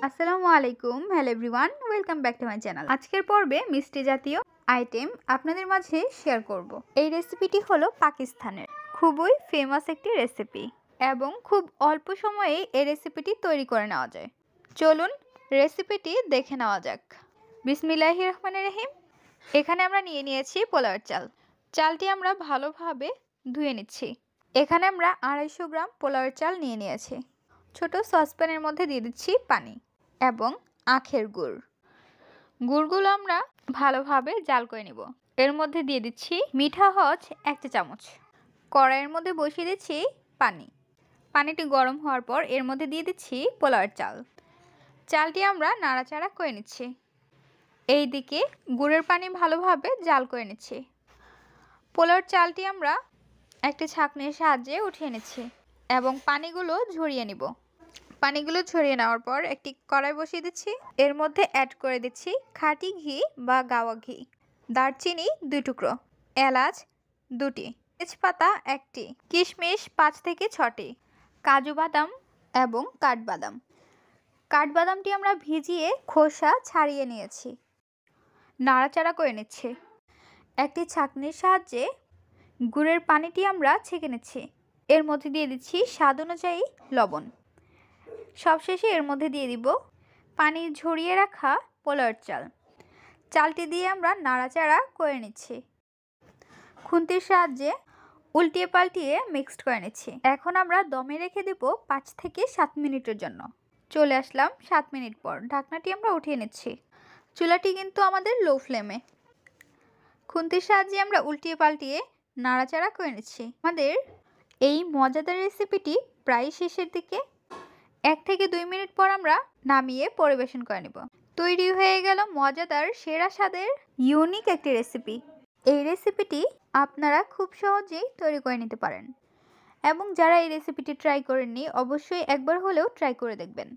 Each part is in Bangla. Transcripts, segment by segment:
আসসালামু আলাইকুম, hello everyone, welcome back to my channel. আজকের পর্বে মিষ্টি জাতীয় আইটেম আপনাদের মাঝে শেয়ার করব। এই রেসিপিটি হলো পাকিস্তানের খুবই ফেমাস একটি রেসিপি এবং খুব অল্প সময়ে এই রেসিপিটি তৈরি করে নেওয়া যায়। চলুন রেসিপিটি দেখে নেওয়া যাক। বিসমিল্লাহির রহমানির রহিম। এখানে আমরা নিয়েছি পোলাওয়ের চাল। চালটি আমরা ভালোভাবে ধুয়ে নিচ্ছি। এখানে আমরা 250 গ্রাম পোলাওয়ের চাল নিয়েছি। ছোট সসপ্যানের মধ্যে দিয়ে দিচ্ছি পানি এবং আখের গুড়। গুড়গুলো আমরা ভালোভাবে জাল করে নিব। এর মধ্যে দিয়ে দিচ্ছি মিঠা হজ 1 চা চামচ। কড়াইয়ের মধ্যে বসিয়ে দিচ্ছি পানি। পানিটি গরম হওয়ার পর এর মধ্যে দিয়ে দিচ্ছি পোলাওয়ের চাল। চালটি আমরা নাড়াচাড়া করে নিচ্ছি। এই দিকে গুড়ের পানি ভালোভাবে জাল করে নিচ্ছি। পোলাওয়ের চালটি আমরা একটি ছাঁকনির সাহায্যে উঠিয়ে নিচ্ছি এবং পানিগুলো ঝরিয়ে নিব। পানিগুলো ছড়িয়ে নেওয়ার পর একটি কড়াই বসিয়ে দিচ্ছি। এর মধ্যে অ্যাড করে দিচ্ছি খাঁটি ঘি বা গাওয়া ঘি, দারচিনি 2 টুকরো, এলাচ 2টি, তেজপাতা 1টি, কিশমিশ 5 থেকে 6টি, কাজু বাদাম এবং কাঠবাদাম। কাঠবাদামটি আমরা ভিজিয়ে খোসা ছাড়িয়ে নিয়েছি। নাড়াচাড়া করে নিচ্ছি। একটি ছাঁকনির সাহায্যে গুড়ের পানিটি আমরা ছেঁকে নিচ্ছি। এর মধ্যে দিয়ে দিচ্ছি স্বাদ অনুযায়ী লবণ। সবশেষে এর মধ্যে দিয়ে দিব পানি ঝরিয়ে রাখা পোলাওয়ের চাল। চালটি দিয়ে আমরা নাড়াচাড়া করে নিচ্ছি। খুন্তির সাহায্যে উল্টিয়ে পাল্টিয়ে মিক্সড করে নিচ্ছি। এখন আমরা দমে রেখে দেব 5 থেকে 7 মিনিটের জন্য। চলে আসলাম 7 মিনিট পর। ঢাকনাটি আমরা উঠিয়ে নিচ্ছি। চুলাটি কিন্তু আমাদের লো ফ্লেমে। খুন্তির সাহায্যে আমরা উল্টিয়ে পাল্টিয়ে নাড়াচাড়া করে নিচ্ছি। আমাদের এই মজাদার রেসিপিটি প্রায় শেষের দিকে। 1 থেকে 2 মিনিট পর আমরা নামিয়ে পরিবেশন করে নেব। তৈরি হয়ে গেল মজাদার সেরা স্বাদের ইউনিক একটি রেসিপি। এই রেসিপিটি আপনারা খুব সহজেই তৈরি করে নিতে পারেন এবং যারা এই রেসিপিটি ট্রাই করেননি অবশ্যই একবার হলেও ট্রাই করে দেখবেন।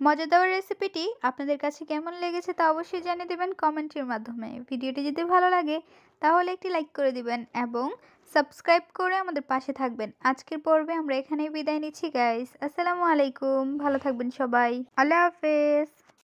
মজাদার রেসিপিটি আপনাদের কাছে কেমন লেগেছে তা অবশ্যই জানিয়ে দেবেন কমেন্টের মাধ্যমে। ভিডিওটি যদি ভালো লাগে তাহলে একটি লাইক করে দিবেন এবং সাবস্ক্রাইব করে আমাদের পাশে থাকবেন। আজকের পর্বে আমরা এখানেই বিদায় নিচ্ছি গাইস। আসসালামু আলাইকুম, ভালো থাকবেন সবাই, আল্লাহ হাফেজ।